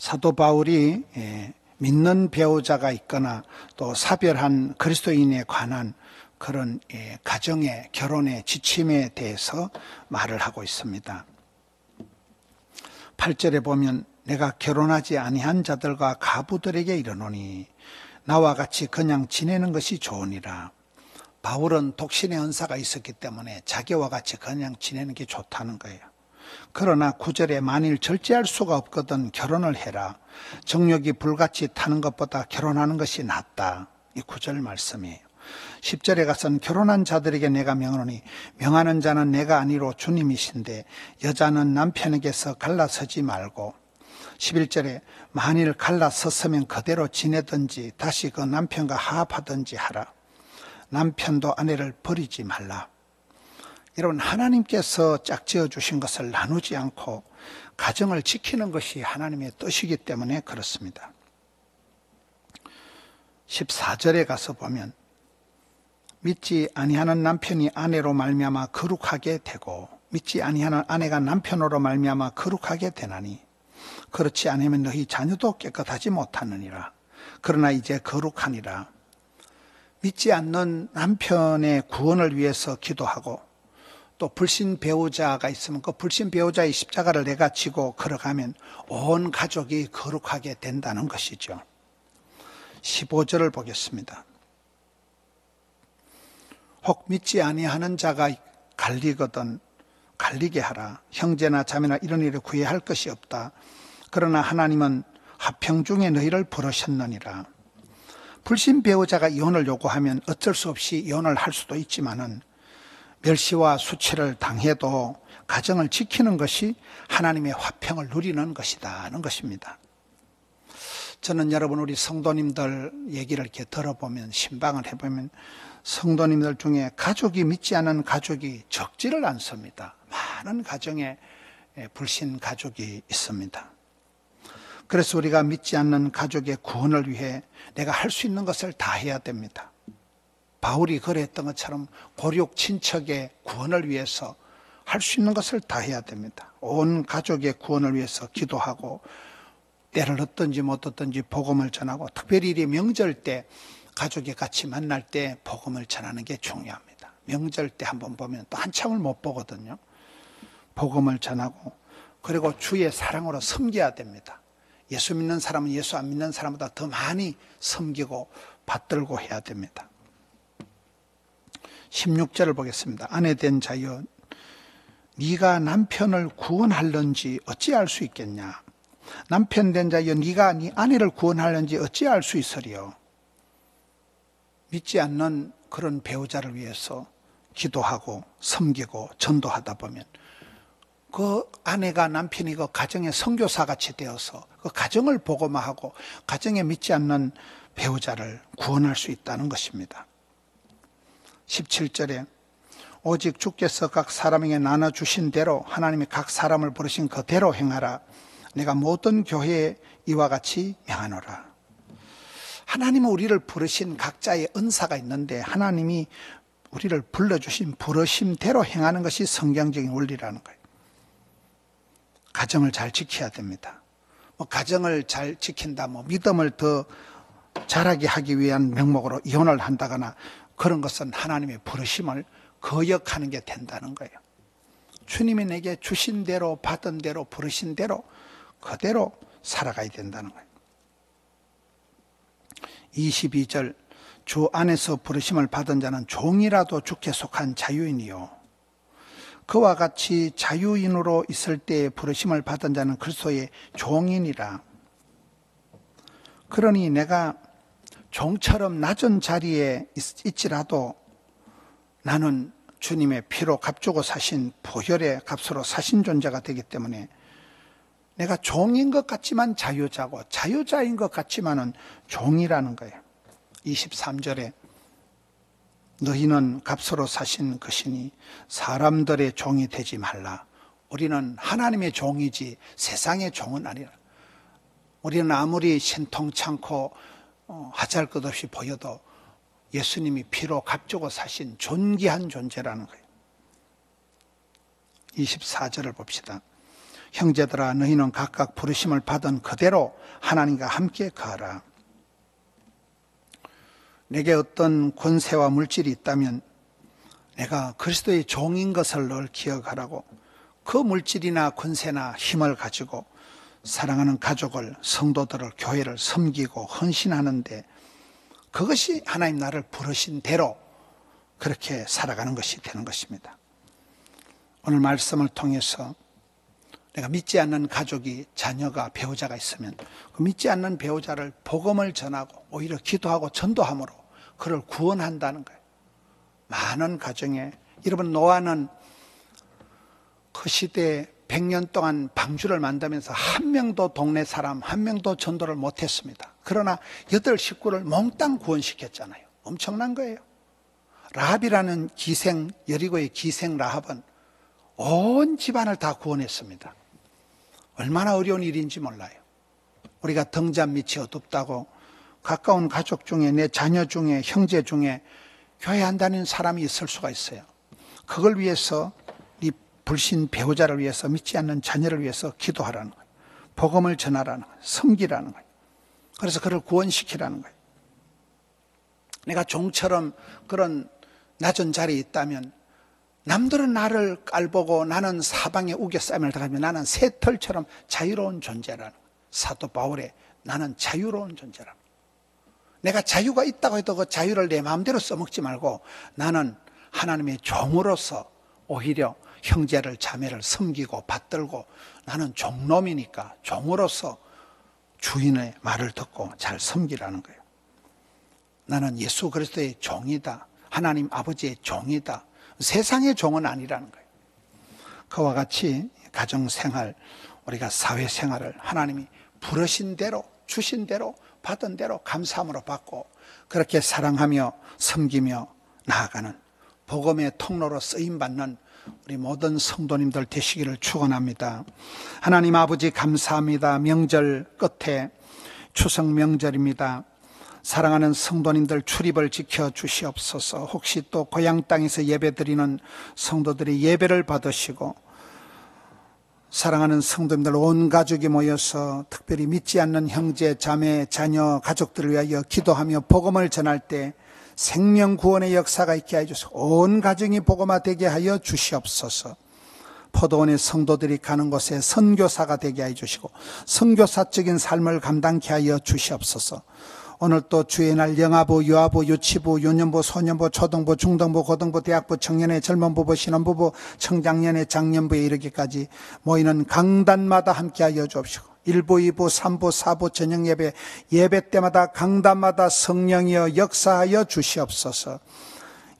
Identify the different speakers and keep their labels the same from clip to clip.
Speaker 1: 사도 바울이 믿는 배우자가 있거나 또 사별한 그리스도인에 관한 그런 가정의 결혼의 지침에 대해서 말을 하고 있습니다. 8절에 보면 내가 결혼하지 아니한 자들과 가부들에게 이르노니 나와 같이 그냥 지내는 것이 좋으니라. 바울은 독신의 은사가 있었기 때문에 자기와 같이 그냥 지내는 게 좋다는 거예요. 그러나 9절에 만일 절제할 수가 없거든 결혼을 해라. 정욕이 불같이 타는 것보다 결혼하는 것이 낫다. 이 9절 말씀이에요. 10절에 가서는 결혼한 자들에게 내가 명하노니 명하는 자는 내가 아니로 주님이신데 여자는 남편에게서 갈라서지 말고 11절에 만일 갈라섰으면 그대로 지내든지 다시 그 남편과 화합하든지 하라. 남편도 아내를 버리지 말라. 여러분, 하나님께서 짝지어 주신 것을 나누지 않고 가정을 지키는 것이 하나님의 뜻이기 때문에 그렇습니다. 14절에 가서 보면 믿지 아니하는 남편이 아내로 말미암아 거룩하게 되고 믿지 아니하는 아내가 남편으로 말미암아 거룩하게 되나니 그렇지 않으면 너희 자녀도 깨끗하지 못하느니라. 그러나 이제 거룩하니라. 믿지 않는 남편의 구원을 위해서 기도하고 또 불신 배우자가 있으면 그 불신 배우자의 십자가를 내가 지고 걸어가면 온 가족이 거룩하게 된다는 것이죠. 15절을 보겠습니다. 혹 믿지 아니하는 자가 갈리거든 갈리게 하라. 형제나 자매나 이런 일을 구애할 것이 없다. 그러나 하나님은 화평 중에 너희를 부르셨느니라. 불신 배우자가 이혼을 요구하면 어쩔 수 없이 이혼을 할 수도 있지만은 멸시와 수치를 당해도 가정을 지키는 것이 하나님의 화평을 누리는 것이다는 것입니다. 저는 여러분 우리 성도님들 얘기를 이렇게 들어보면 신방을 해보면 성도님들 중에 가족이 믿지 않은 가족이 적지를 않습니다. 많은 가정에 불신 가족이 있습니다. 그래서 우리가 믿지 않는 가족의 구원을 위해 내가 할 수 있는 것을 다 해야 됩니다. 바울이 그랬던 것처럼 고륙 친척의 구원을 위해서 할 수 있는 것을 다 해야 됩니다. 온 가족의 구원을 위해서 기도하고 때를 얻든지 못 얻든지 복음을 전하고 특별히 이 명절 때 가족이 같이 만날 때 복음을 전하는 게 중요합니다. 명절 때 한번 보면 또 한참을 못 보거든요. 복음을 전하고 그리고 주의 사랑으로 섬겨야 됩니다. 예수 믿는 사람은 예수 안 믿는 사람보다 더 많이 섬기고 받들고 해야 됩니다. 16절을 보겠습니다. 아내 된 자여 네가 남편을 구원할런지 어찌할 수 있겠냐. 남편 된 자여 네가 네 아내를 구원할런지 어찌할 수 있으리요. 믿지 않는 그런 배우자를 위해서 기도하고 섬기고 전도하다 보면 그 아내가 남편이 그 가정의 선교사 같이 되어서 그 가정을 복음화하고 가정에 믿지 않는 배우자를 구원할 수 있다는 것입니다. 17절에 오직 주께서 각 사람에게 나눠주신 대로 하나님이 각 사람을 부르신 그대로 행하라. 내가 모든 교회에 이와 같이 명하노라. 하나님은 우리를 부르신 각자의 은사가 있는데 하나님이 우리를 불러주신 부르심대로 행하는 것이 성경적인 원리라는 거예요. 가정을 잘 지켜야 됩니다. 가정을 잘 지킨다, 믿음을 더 잘하게 하기 위한 명목으로 이혼을 한다거나 그런 것은 하나님의 부르심을 거역하는 게 된다는 거예요. 주님이 내게 주신 대로 받은 대로 부르신 대로 그대로 살아가야 된다는 거예요. 22절 주 안에서 부르심을 받은 자는 종이라도 주께 속한 자유인이요 그와 같이 자유인으로 있을 때에 부르심을 받은 자는 그리스도의 종이니라. 그러니 내가 종처럼 낮은 자리에 있지라도 나는 주님의 피로 값주고 사신 보혈의 값으로 사신 존재가 되기 때문에 내가 종인 것 같지만 자유자고 자유자인 것 같지만은 종이라는 거예요. 23절에 너희는 값으로 사신 것이니 사람들의 종이 되지 말라. 우리는 하나님의 종이지 세상의 종은 아니라. 우리는 아무리 신통찮고 하잘 것 없이 보여도 예수님이 피로 값주고 사신 존귀한 존재라는 거예요. 24절을 봅시다. 형제들아 너희는 각각 부르심을 받은 그대로 하나님과 함께 거하라. 내게 어떤 권세와 물질이 있다면 내가 그리스도의 종인 것을 늘 기억하라고, 그 물질이나 권세나 힘을 가지고 사랑하는 가족을, 성도들을, 교회를 섬기고 헌신하는데, 그것이 하나님 나를 부르신 대로 그렇게 살아가는 것이 되는 것입니다. 오늘 말씀을 통해서 내가 믿지 않는 가족이, 자녀가, 배우자가 있으면 그 믿지 않는 배우자를 복음을 전하고 오히려 기도하고 전도함으로 그를 구원한다는 거예요. 많은 가정에, 여러분 노아는 그 시대에 100년 동안 방주를 만들면서 한 명도 동네 사람, 한 명도 전도를 못했습니다. 그러나 8 식구를 몽땅 구원시켰잖아요. 엄청난 거예요. 라합이라는 기생, 여리고의 기생 라합은 온 집안을 다 구원했습니다. 얼마나 어려운 일인지 몰라요. 우리가 등잔 밑이 어둡다고 가까운 가족 중에, 내 자녀 중에, 형제 중에 교회 안 다니는 사람이 있을 수가 있어요. 그걸 위해서, 이 불신 배우자를 위해서, 믿지 않는 자녀를 위해서 기도하라는 거예요. 복음을 전하라는 거예요. 섬기라는 거예요. 그래서 그를 구원시키라는 거예요. 내가 종처럼 그런 낮은 자리에 있다면, 남들은 나를 깔보고 나는 사방에 우겨싸임을 당하면 나는 새털처럼 자유로운 존재라는 거예요. 사도 바울의 나는 자유로운 존재라는 거예요. 내가 자유가 있다고 해도 그 자유를 내 마음대로 써먹지 말고 나는 하나님의 종으로서 오히려 형제를, 자매를 섬기고 받들고, 나는 종놈이니까 종으로서 주인의 말을 듣고 잘 섬기라는 거예요. 나는 예수 그리스도의 종이다. 하나님 아버지의 종이다. 세상의 종은 아니라는 거예요. 그와 같이 가정생활, 우리가 사회생활을 하나님이 부르신 대로, 주신 대로, 받은 대로 감사함으로 받고 그렇게 사랑하며 섬기며 나아가는 복음의 통로로 쓰임받는 우리 모든 성도님들 되시기를 축원합니다. 하나님 아버지 감사합니다. 명절 끝에 추석 명절입니다. 사랑하는 성도님들 출입을 지켜 주시옵소서. 혹시 또 고향 땅에서 예배드리는 성도들이 예배를 받으시고, 사랑하는 성도님들 온 가족이 모여서 특별히 믿지 않는 형제, 자매, 자녀, 가족들을 위하여 기도하며 복음을 전할 때 생명 구원의 역사가 있게 하여 주시고 온 가정이 복음화 되게 하여 주시옵소서. 포도원의 성도들이 가는 곳에 선교사가 되게 하여 주시고 선교사적인 삶을 감당케 하여 주시옵소서. 오늘 또 주의 날 영아부, 유아부, 유치부, 유년부, 소년부, 초등부, 중등부, 고등부, 대학부, 청년회, 젊은 부부, 신혼부부, 청장년회, 장년부에 이르기까지 모이는 강단마다 함께하여 주옵시고 1부, 2부, 3부, 4부 저녁예배, 예배 때마다 강단마다 성령이여 역사하여 주시옵소서.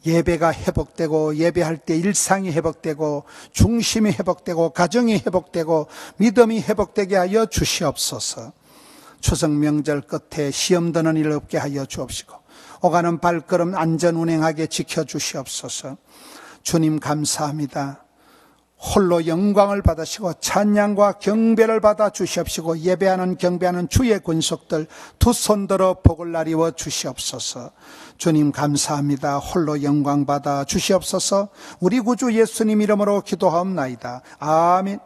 Speaker 1: 예배가 회복되고 예배할 때 일상이 회복되고 중심이 회복되고 가정이 회복되고 믿음이 회복되게 하여 주시옵소서. 추석 명절 끝에 시험 드는 일 없게 하여 주옵시고 오가는 발걸음 안전 운행하게 지켜주시옵소서. 주님 감사합니다. 홀로 영광을 받으시고 찬양과 경배를 받아 주시옵시고 예배하는 경배하는 주의 권속들 두 손 들어 복을 나리워 주시옵소서. 주님 감사합니다. 홀로 영광 받아 주시옵소서. 우리 구주 예수님 이름으로 기도하옵나이다. 아멘.